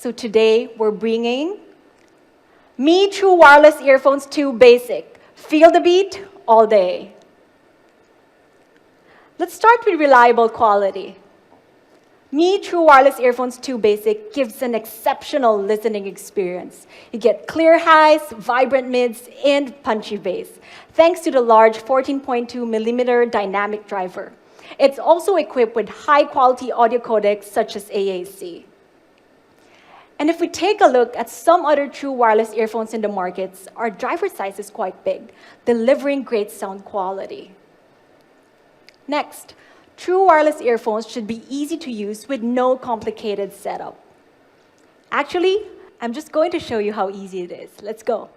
So today, we're bringing Mi True Wireless Earphones 2 Basic. Feel the beat all day. Let's start with reliable quality. Mi True Wireless Earphones 2 Basic gives an exceptional listening experience. You get clear highs, vibrant mids, and punchy bass, thanks to the large 14.2mm dynamic driver. It's also equipped with high-quality audio codecs such as AAC. And if we take a look at some other true wireless earphones in the markets, our driver size is quite big, delivering great sound quality. Next, true wireless earphones should be easy to use with no complicated setup. Actually, I'm just going to show you how easy it is. Let's go.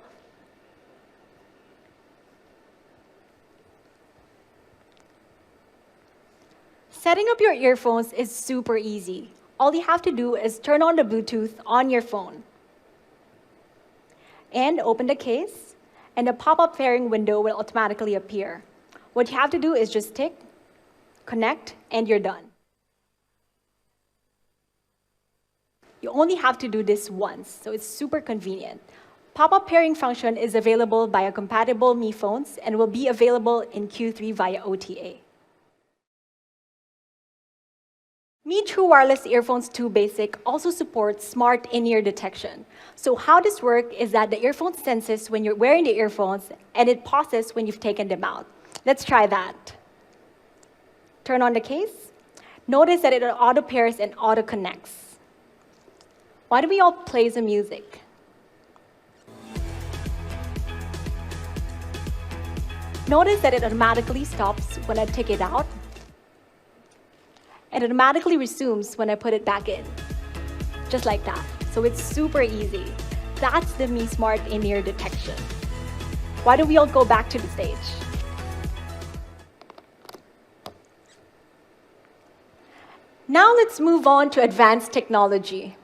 Setting up your earphones is super easy. All you have to do is turn on the Bluetooth on your phone and open the case, and a pop-up pairing window will automatically appear. What you have to do is just tick, connect, and you're done. You only have to do this once, so it's super convenient. Pop-up pairing function is available via compatible Mi phones and will be available in Q3 via OTA. Mi True Wireless Earphones 2 Basic also supports smart in-ear detection. So how this works is that the earphone senses when you're wearing the earphones, and it pauses when you've taken them out. Let's try that. Turn on the case. Notice that it auto pairs and auto connects. Why don't we all play some music? Notice that it automatically stops when I take it out, and it automatically resumes when I put it back in. Just like that. So it's super easy. That's the Mi Smart in-ear detection. Why don't we all go back to the stage? Now let's move on to advanced technology.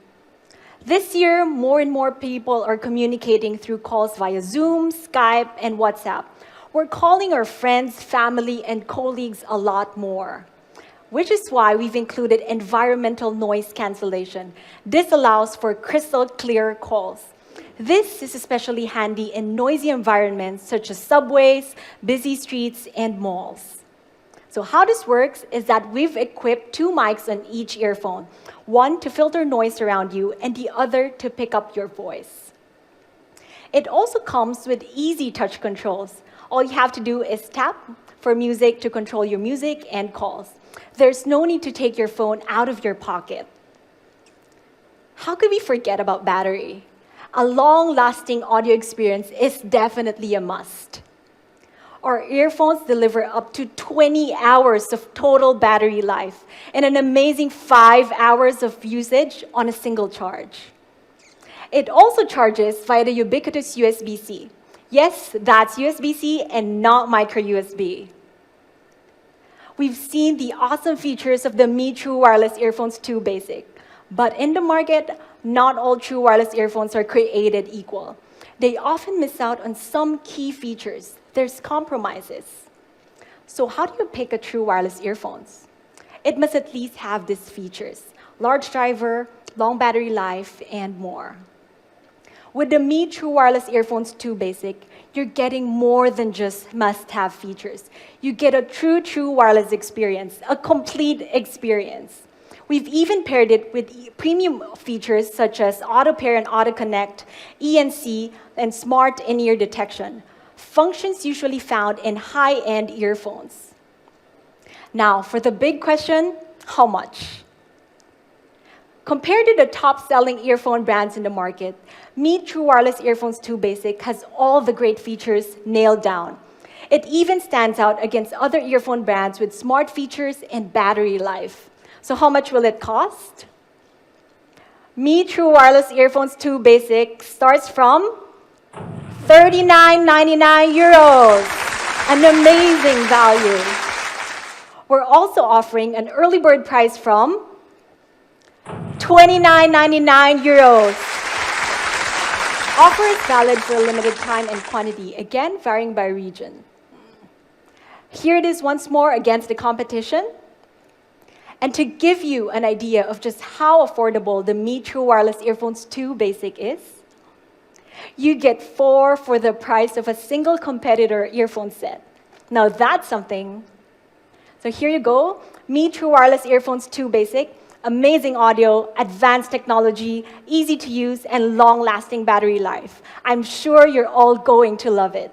This year, more and more people are communicating through calls via Zoom, Skype, and WhatsApp. We're calling our friends, family, and colleagues a lot more, which is why we've included environmental noise cancellation. This allows for crystal clear calls. This is especially handy in noisy environments such as subways, busy streets, and malls. So how this works is that we've equipped 2 mics on each earphone, one to filter noise around you and the other to pick up your voice. It also comes with easy touch controls. All you have to do is tap for music to control your music and calls. There's no need to take your phone out of your pocket. How could we forget about battery? A long-lasting audio experience is definitely a must. Our earphones deliver up to 20 hours of total battery life and an amazing 5 hours of usage on a single charge. It also charges via the ubiquitous USB-C. Yes, that's USB-C and not micro USB. We've seen the awesome features of the Mi True Wireless Earphones 2 Basic. But in the market, not all true wireless earphones are created equal. They often miss out on some key features. There's compromises. So how do you pick a true wireless earphones? It must at least have these features: large driver, long battery life, and more. With the Mi True Wireless Earphones 2 Basic, you're getting more than just must-have features. You get a true wireless experience, a complete experience. We've even paired it with premium features such as auto pair and auto connect, ENC, and smart in-ear detection, functions usually found in high-end earphones. Now, for the big question, how much? Compared to the top-selling earphone brands in the market, Mi True Wireless Earphones 2 Basic has all the great features nailed down. It even stands out against other earphone brands with smart features and battery life. So how much will it cost? Mi True Wireless Earphones 2 Basic starts from €39.99, an amazing value. We're also offering an early bird price from €29.99. Offer is valid for a limited time and quantity, again varying by region. Here it is once more against the competition. And to give you an idea of just how affordable the Mi True Wireless Earphones 2 Basic is, you get 4 for the price of a single competitor earphone set. Now that's something. So here you go, Mi True Wireless Earphones 2 Basic, amazing audio, advanced technology, easy to use, and long-lasting battery life. I'm sure you're all going to love it.